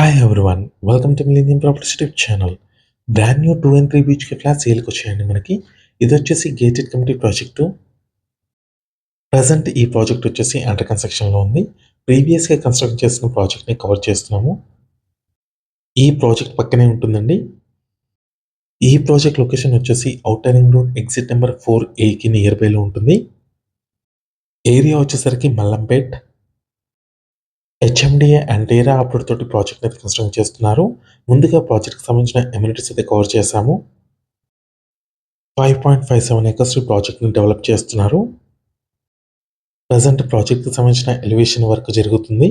Hi everyone, welcome to millennium properties YouTube channel. Brand new 2 and 3 BHK flats సేల్కి వచ్చాయండి మనకి. ఇది వచ్చేసి గేటెడ్ కమ్యూనిటీ ప్రాజెక్టు. ప్రజెంట్ ఈ ప్రాజెక్ట్ వచ్చేసి అండర్ కన్స్ట్రక్షన్లో ఉంది. ప్రీవియస్గా కన్స్ట్రక్ట్ చేసిన ప్రాజెక్ట్ని కవర్ చేస్తున్నాము. ఈ ప్రాజెక్ట్ పక్కనే ఉంటుందండి. ఈ ప్రాజెక్ట్ లొకేషన్ వచ్చేసి outer ring road exit number 4A near బైలో ఉంటుంది. ఏరియా వచ్చేసరికి Mallampet. HMDA and RERA approve తోటి ప్రాజెక్ట్ అయితే కన్స్ట్రక్ట్ చేస్తున్నారు. ముందుగా ప్రాజెక్ట్కి సంబంధించిన ఎమ్యూనిటీస్ అయితే కవర్ చేశాము. 5.57 acres ప్రాజెక్ట్ని డెవలప్ చేస్తున్నారు. ప్రజెంట్ ప్రాజెక్ట్కి సంబంధించిన ఎలివేషన్ వర్క్ జరుగుతుంది.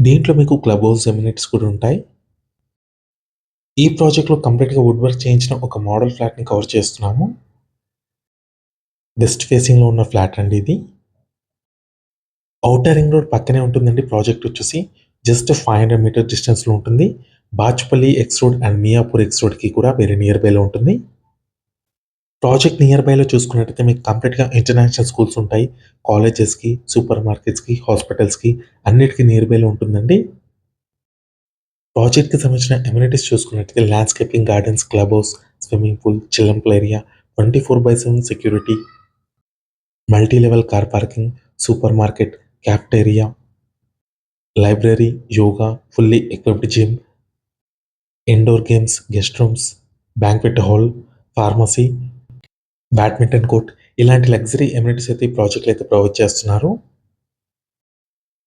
దీంట్లో మీకు క్లబ్ హౌస్ ఎమ్యూనిటీస్ కూడా ఉంటాయి. ఈ ప్రాజెక్ట్లో కంప్లీట్గా వుడ్ వర్క్ చేయించిన ఒక మోడల్ ఫ్లాట్ని కవర్ చేస్తున్నాము. వెస్ట్ ఫేసింగ్లో ఉన్న ఫ్లాట్ అండి ఇది. ఔటర్ రింగ్ రోడ్ పక్కనే ఉంటుందండి. ప్రాజెక్ట్ వచ్చేసి జస్ట్ 500 మీటర్ డిస్టెన్స్లో ఉంటుంది. Bachupally X road and Miyapur X రోడ్కి కూడా వెరీ నియర్ బైలో ఉంటుంది. ప్రాజెక్ట్ నియర్ బైలో చూసుకున్నట్టయితే మీకు కంప్లీట్గా ఇంటర్నేషనల్ స్కూల్స్ ఉంటాయి. కాలేజెస్కి, సూపర్ మార్కెట్స్కి, హాస్పిటల్స్కి అన్నిటికీ నియర్ బైలో ఉంటుందండి. ప్రాజెక్ట్కి సంబంధించిన ఎమ్యూనిటీస్ చూసుకున్నట్టయితే landscaping, gardens, club house, swimming pool, children area, 24/7 security, multi level car parking, super market, cafeteria, library, yoga, fully equipped gym, indoor games, guest rooms, banquet hall, pharmacy, badminton court ఇలాంటి luxury amenities అయితే ఈ ప్రాజెక్ట్లో అయితే provide చేస్తున్నారు.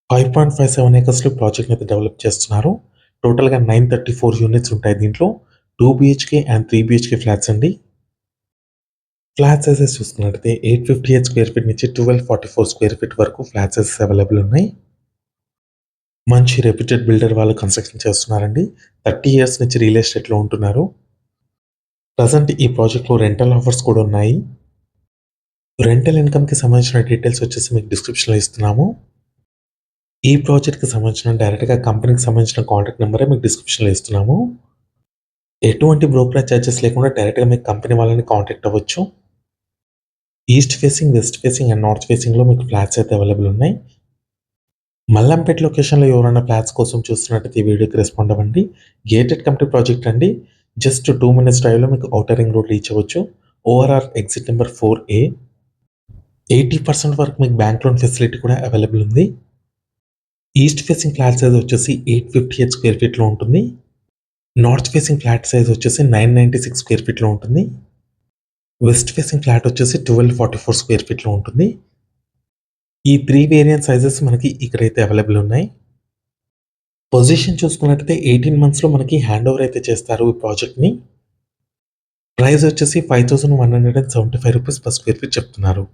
5.57 acres ప్రాజెక్ట్ని అయితే develop చేస్తున్నారు. టోటల్గా 934 యూనిట్స్ ఉంటాయి. దీంట్లో 2 BHK అండ్ 3 BHK ఫ్లాట్స్ అండి. ఫ్లాట్ సైజెస్ చూసుకున్నట్టయితే 858 square feet నుంచి 1244 square feet వరకు ఫ్లాట్ సైజెస్ అవైలబుల్ ఉన్నాయి. మంచి రెప్యూటెడ్ బిల్డర్ వాళ్ళు కన్స్ట్రక్షన్ చేస్తున్నారండి. 30 years నుంచి రియల్ ఎస్టేట్లో ఉంటున్నారు. ప్రజెంట్ ఈ ప్రాజెక్ట్లో రెంటల్ ఆఫర్స్ కూడా ఉన్నాయి. రెంటల్ ఇన్కమ్కి సంబంధించిన డీటెయిల్స్ వచ్చేసి మీకు డిస్క్రిప్షన్లో ఇస్తున్నాము. ఈ ప్రాజెక్ట్కి సంబంధించిన డైరెక్ట్గా కంపెనీకి సంబంధించిన కాంటాక్ట్ నెంబరే మీకు డిస్క్రిప్షన్లో ఇస్తున్నాము. ఎటువంటి బ్రోకరేజ్ ఛార్జెస్ లేకుండా డైరెక్ట్గా మీకు కంపెనీ వాళ్ళని కాంటాక్ట్ అవ్వచ్చు. East facing, west facing and north ఫేసింగ్లో మీకు ఫ్లాట్స్ అయితే అవైలబుల్ ఉన్నాయి. మల్లంపేట్ లొకేషన్లో ఎవరైనా ఫ్లాట్స్ కోసం చూస్తున్నట్టయితే ఈ వీడియోకి రెస్పాండ్ అవ్వండి. గేటెడ్ కమ్యూనిటీ ప్రాజెక్ట్ అండి. జస్ట్ 2 minutes డ్రైవ్లో మీకు ఔటర్ రింగ్ రోడ్ రీచ్ అవ్వచ్చు. ORR exit number 4A. 80% వరకు మీకు బ్యాంక్ లోన్ ఫెసిలిటీ కూడా అవైలబుల్ ఉంది. ఈస్ట్ ఫేసింగ్ ఫ్లాట్ సైజ్ వచ్చేసి 858 square feetలో ఉంటుంది. నార్త్ ఫేసింగ్ ఫ్లాట్ సైజ్ వచ్చేసి 996 square feetలో ఉంటుంది. వెస్ట్ ఫేసింగ్ ఫ్లాట్ వచ్చేసి 1244 square feetలో ఉంటుంది. ఈ 3 వేరియంట్ సైజెస్ మనకి ఇక్కడైతే అవైలబుల్ ఉన్నాయి. పొజిషన్ చూసుకున్నట్టయితే 18 monthsలో మనకి హ్యాండ్ ఓవర్ అయితే చేస్తారు ఈ ప్రాజెక్ట్ని. ప్రైస్ వచ్చేసి 5175 రూపీస్ per square feet చెప్తున్నారు.